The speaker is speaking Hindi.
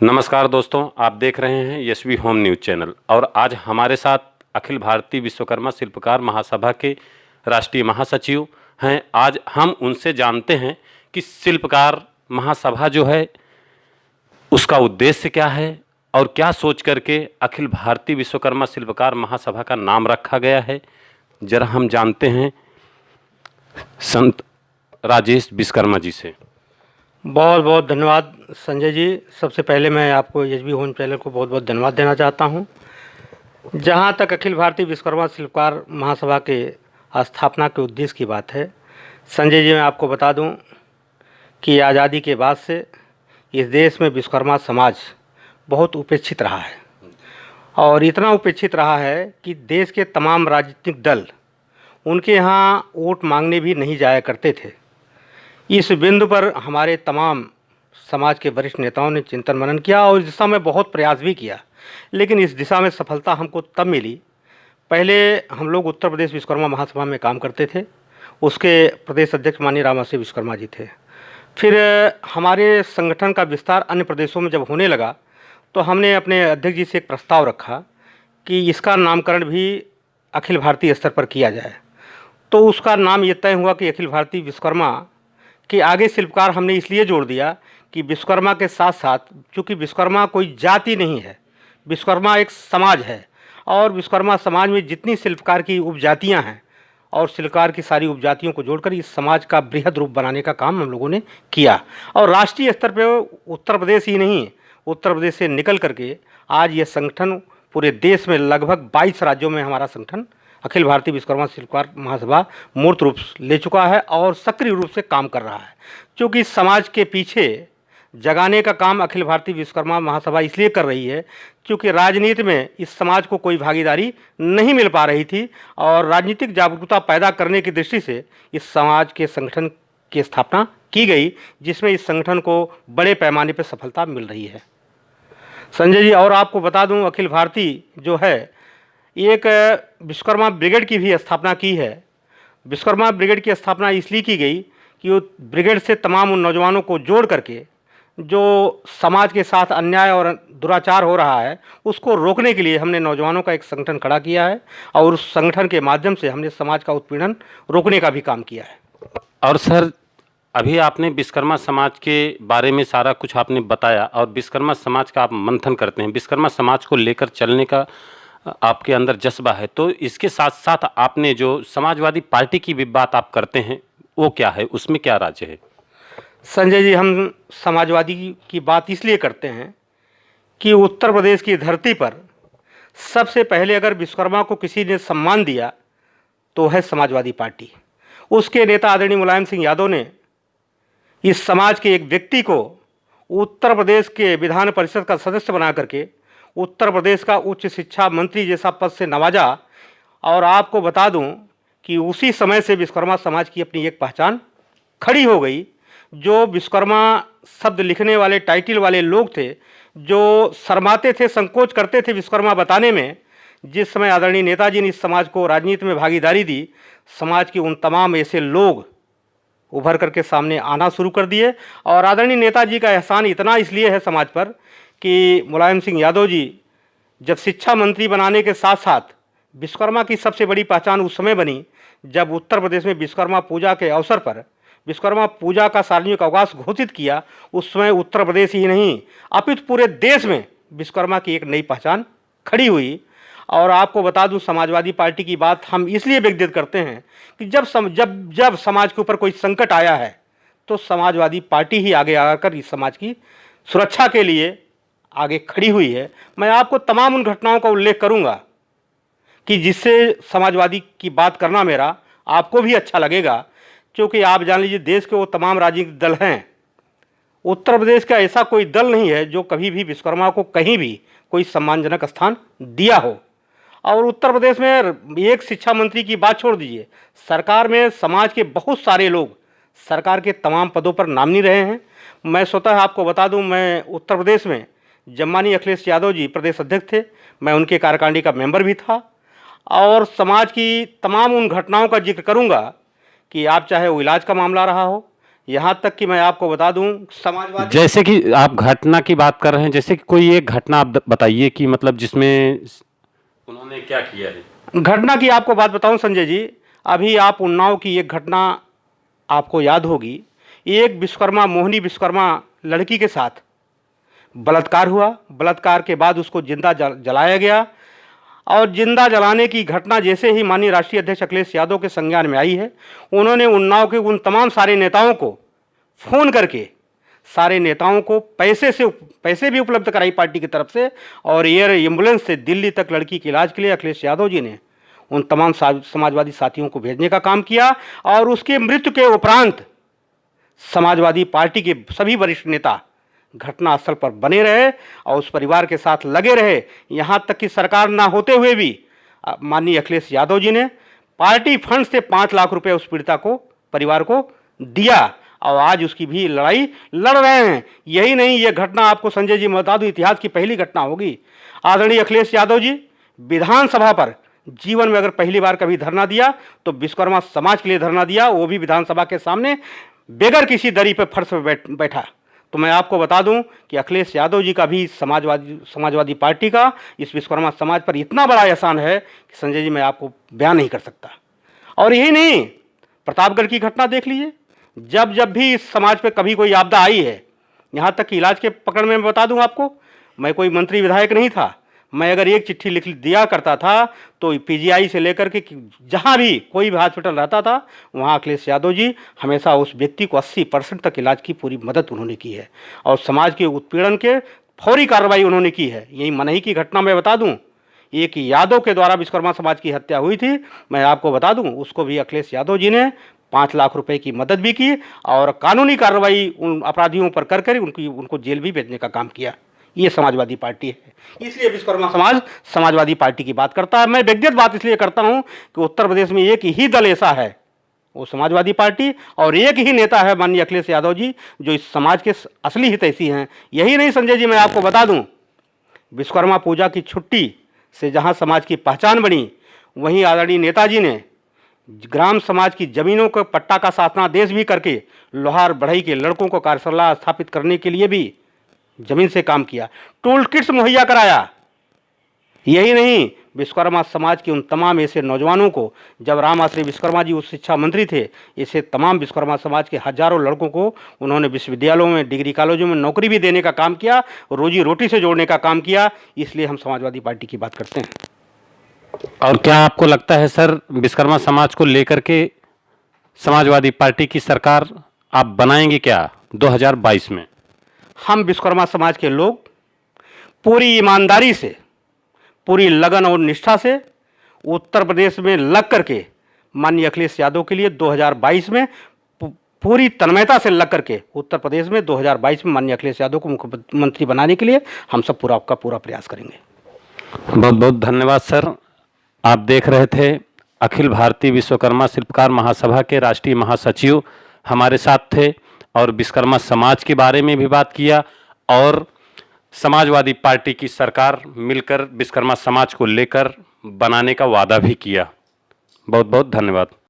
नमस्कार दोस्तों, आप देख रहे हैं यशवी होम न्यूज़ चैनल। और आज हमारे साथ अखिल भारतीय विश्वकर्मा शिल्पकार महासभा के राष्ट्रीय महासचिव हैं। आज हम उनसे जानते हैं कि शिल्पकार महासभा जो है उसका उद्देश्य क्या है और क्या सोच करके अखिल भारतीय विश्वकर्मा शिल्पकार महासभा का नाम रखा गया है। जरा हम जानते हैं संत राजेश विश्वकर्मा जी से। बहुत बहुत धन्यवाद संजय जी। सबसे पहले मैं आपको एचबी होम चैनल को बहुत बहुत धन्यवाद देना चाहता हूं। जहां तक अखिल भारतीय विश्वकर्मा शिल्पकार महासभा के स्थापना के उद्देश्य की बात है, संजय जी मैं आपको बता दूं कि आज़ादी के बाद से इस देश में विश्वकर्मा समाज बहुत उपेक्षित रहा है और इतना उपेक्षित रहा है कि देश के तमाम राजनीतिक दल उनके यहाँ वोट मांगने भी नहीं जाया करते थे। इस बिंदु पर हमारे तमाम समाज के वरिष्ठ नेताओं ने चिंतन मनन किया और इस दिशा में बहुत प्रयास भी किया, लेकिन इस दिशा में सफलता हमको तब मिली। पहले हम लोग उत्तर प्रदेश विश्वकर्मा महासभा में काम करते थे, उसके प्रदेश अध्यक्ष माननीय रामाश्री विश्वकर्मा जी थे। फिर हमारे संगठन का विस्तार अन्य प्रदेशों में जब होने लगा तो हमने अपने अध्यक्ष जी से एक प्रस्ताव रखा कि इसका नामकरण भी अखिल भारतीय स्तर पर किया जाए। तो उसका नाम ये तय हुआ कि अखिल भारतीय विश्वकर्मा कि आगे शिल्पकार हमने इसलिए जोड़ दिया कि विश्वकर्मा के साथ साथ, चूँकि विश्वकर्मा कोई जाति नहीं है, विश्वकर्मा एक समाज है और विश्वकर्मा समाज में जितनी शिल्पकार की उपजातियां हैं और शिल्पकार की सारी उपजातियों को जोड़कर इस समाज का बृहद रूप बनाने का काम हम लोगों ने किया। और राष्ट्रीय स्तर पर उत्तर प्रदेश ही नहीं, उत्तर प्रदेश से निकल करके आज ये संगठन पूरे देश में लगभग 22 राज्यों में हमारा संगठन अखिल भारतीय विश्वकर्मा शिल्पकार महासभा मूर्त रूप ले चुका है और सक्रिय रूप से काम कर रहा है। क्योंकि इस समाज के पीछे जगाने का काम अखिल भारतीय विश्वकर्मा महासभा इसलिए कर रही है क्योंकि राजनीति में इस समाज को कोई भागीदारी नहीं मिल पा रही थी और राजनीतिक जागरूकता पैदा करने की दृष्टि से इस समाज के संगठन की स्थापना की गई, जिसमें इस संगठन को बड़े पैमाने पर सफलता मिल रही है संजय जी। और आपको बता दूं, अखिल भारतीय जो है एक विश्वकर्मा ब्रिगेड की भी स्थापना की है। विश्वकर्मा ब्रिगेड की स्थापना इसलिए की गई कि वो ब्रिगेड से तमाम उन नौजवानों को जोड़ करके जो समाज के साथ अन्याय और दुराचार हो रहा है उसको रोकने के लिए हमने नौजवानों का एक संगठन खड़ा किया है और उस संगठन के माध्यम से हमने समाज का उत्पीड़न रोकने का भी काम किया है। और सर, अभी आपने विश्वकर्मा समाज के बारे में सारा कुछ आपने बताया और विश्वकर्मा समाज का आप मंथन करते हैं, विश्वकर्मा समाज को लेकर चलने का आपके अंदर जज्बा है। तो इसके साथ साथ आपने जो समाजवादी पार्टी की भी बात आप करते हैं वो क्या है, उसमें क्या राज है? संजय जी, हम समाजवादी की बात इसलिए करते हैं कि उत्तर प्रदेश की धरती पर सबसे पहले अगर विश्वकर्मा को किसी ने सम्मान दिया तो है समाजवादी पार्टी। उसके नेता आदरणीय मुलायम सिंह यादव ने इस समाज के एक व्यक्ति को उत्तर प्रदेश के विधान परिषद का सदस्य बना करके उत्तर प्रदेश का उच्च शिक्षा मंत्री जैसा पद से नवाजा। और आपको बता दूं कि उसी समय से विश्वकर्मा समाज की अपनी एक पहचान खड़ी हो गई। जो विश्वकर्मा शब्द लिखने वाले टाइटल वाले लोग थे, जो शर्माते थे, संकोच करते थे विश्वकर्मा बताने में, जिस समय आदरणीय नेताजी ने इस समाज को राजनीति में भागीदारी दी, समाज के उन तमाम ऐसे लोग उभर करके सामने आना शुरू कर दिए। और आदरणीय नेताजी का एहसान इतना इसलिए है समाज पर कि मुलायम सिंह यादव जी जब शिक्षा मंत्री बनाने के साथ साथ विश्वकर्मा की सबसे बड़ी पहचान उस समय बनी जब उत्तर प्रदेश में विश्वकर्मा पूजा के अवसर पर विश्वकर्मा पूजा का सार्वजनिक अवकाश घोषित किया। उस समय उत्तर प्रदेश ही नहीं अपितु पूरे देश में विश्वकर्मा की एक नई पहचान खड़ी हुई। और आपको बता दूं, समाजवादी पार्टी की बात हम इसलिए व्यक्तिगत करते हैं कि जब समाज के ऊपर कोई संकट आया है तो समाजवादी पार्टी ही आगे आकर इस समाज की सुरक्षा के लिए आगे खड़ी हुई है। मैं आपको तमाम उन घटनाओं का उल्लेख करूंगा कि जिससे समाजवादी की बात करना मेरा आपको भी अच्छा लगेगा, क्योंकि आप जान लीजिए देश के वो तमाम राजनीतिक दल हैं, उत्तर प्रदेश का ऐसा कोई दल नहीं है जो कभी भी विश्वकर्मा को कहीं भी कोई सम्मानजनक स्थान दिया हो। और उत्तर प्रदेश में एक शिक्षा मंत्री की बात छोड़ दीजिए, सरकार में समाज के बहुत सारे लोग सरकार के तमाम पदों पर नामनी रहे हैं। मैं स्वतः आपको बता दूं, मैं उत्तर प्रदेश में जब माननीय अखिलेश यादव जी प्रदेश अध्यक्ष थे, मैं उनके कार्यकारिणी का मेंबर भी था। और समाज की तमाम उन घटनाओं का जिक्र करूंगा कि आप चाहे वो इलाज का मामला रहा हो यहाँ तक कि मैं आपको बता दूं, समाजवादी जैसे कि आप घटना की बात कर रहे हैं, जैसे कि कोई एक घटना आप बताइए कि मतलब जिसमें उन्होंने क्या किया है। घटना की आपको बात बताऊं संजय जी, अभी आप उन्नाव की एक घटना आपको याद होगी। एक विश्वकर्मा, मोहिनी विश्वकर्मा लड़की के साथ बलात्कार हुआ। बलात्कार के बाद उसको जिंदा जलाया गया, और जिंदा जलाने की घटना जैसे ही माननीय राष्ट्रीय अध्यक्ष अखिलेश यादव के संज्ञान में आई है, उन्होंने उन्नाव के उन तमाम सारे नेताओं को फ़ोन करके सारे नेताओं को पैसे भी उपलब्ध कराई पार्टी की तरफ से, और एयर एम्बुलेंस से दिल्ली तक लड़की के इलाज के लिए अखिलेश यादव जी ने उन तमाम समाजवादी साथियों को भेजने का काम किया। और उसके मृत्यु के उपरांत समाजवादी पार्टी के सभी वरिष्ठ नेता घटनास्थल पर बने रहे और उस परिवार के साथ लगे रहे। यहाँ तक कि सरकार ना होते हुए भी माननीय अखिलेश यादव जी ने पार्टी फंड से 5 लाख रुपए उस पीड़िता को, परिवार को दिया, और आज उसकी भी लड़ाई लड़ रहे हैं। यही नहीं, ये घटना आपको संजय जी बता दूं, इतिहास की पहली घटना होगी। आदरणीय अखिलेश यादव जी विधानसभा पर जीवन में अगर पहली बार कभी धरना दिया तो विश्वकर्मा समाज के लिए धरना दिया, वो भी विधानसभा के सामने बेगर किसी दरी पर फर्श पर बैठा। तो मैं आपको बता दूं कि अखिलेश यादव जी का भी समाजवादी पार्टी का इस विश्वकर्मा समाज पर इतना बड़ा एहसान है कि संजय जी मैं आपको बयान नहीं कर सकता। और यही नहीं, प्रतापगढ़ की घटना देख लीजिए। जब जब भी इस समाज पे कभी कोई आपदा आई है, यहाँ तक कि इलाज के पकड़ में बता दूं आपको, मैं कोई मंत्री विधायक नहीं था, मैं अगर एक चिट्ठी लिख दिया करता था तो पीजीआई से लेकर के जहाँ भी कोई भी हॉस्पिटल रहता था, वहाँ अखिलेश यादव जी हमेशा उस व्यक्ति को 80% तक इलाज की पूरी मदद उन्होंने की है, और समाज के उत्पीड़न के फौरी कार्रवाई उन्होंने की है। यही मनही की घटना मैं बता दूं, एक यादव के द्वारा विश्वकर्मा समाज की हत्या हुई थी, मैं आपको बता दूं, उसको भी अखिलेश यादव जी ने 5 लाख रुपए की मदद भी की और कानूनी कार्रवाई उन अपराधियों पर कर उनको जेल भी भेजने का काम किया। ये समाजवादी पार्टी है, इसलिए विश्वकर्मा समाज समाजवादी पार्टी की बात करता है। मैं व्यक्तिगत बात इसलिए करता हूं कि उत्तर प्रदेश में एक ही दल ऐसा है, वो समाजवादी पार्टी, और एक ही नेता है माननीय अखिलेश यादव जी, जो इस समाज के असली हितैषी हैं। यही नहीं संजय जी, मैं आपको बता दूं, विश्वकर्मा पूजा की छुट्टी से जहां समाज की पहचान बनी, वहीं आदरणीय नेताजी ने ग्राम समाज की जमीनों को पट्टा का शासनादेश भी करके लोहार बढ़ई के लड़कों को कार्यशाला स्थापित करने के लिए भी जमीन से काम किया, टूल किट्स मुहैया कराया। यही नहीं, विश्वकर्मा समाज के उन तमाम ऐसे नौजवानों को, जब राम आश्रय विश्वकर्मा जी उस शिक्षा मंत्री थे, ऐसे तमाम विश्वकर्मा समाज के हजारों लड़कों को उन्होंने विश्वविद्यालयों में, डिग्री कॉलेजों में नौकरी भी देने का काम किया, रोजी रोटी से जोड़ने का काम किया। इसलिए हम समाजवादी पार्टी की बात करते हैं। और क्या आपको लगता है सर, विश्वकर्मा समाज को लेकर के समाजवादी पार्टी की सरकार आप बनाएंगे क्या 2022 में? हम विश्वकर्मा समाज के लोग पूरी ईमानदारी से, पूरी लगन और निष्ठा से उत्तर प्रदेश में लग करके माननीय अखिलेश यादव के लिए 2022 में पूरी तन्मयता से लग करके उत्तर प्रदेश में 2022 में माननीय अखिलेश यादव को मुख्यमंत्री बनाने के लिए हम सब पूरा प्रयास करेंगे। बहुत बहुत धन्यवाद सर। आप देख रहे थे अखिल भारतीय विश्वकर्मा शिल्पकार महासभा के राष्ट्रीय महासचिव हमारे साथ थे, और विश्वकर्मा समाज के बारे में भी बात किया, और समाजवादी पार्टी की सरकार मिलकर विश्वकर्मा समाज को लेकर बनाने का वादा भी किया। बहुत बहुत धन्यवाद।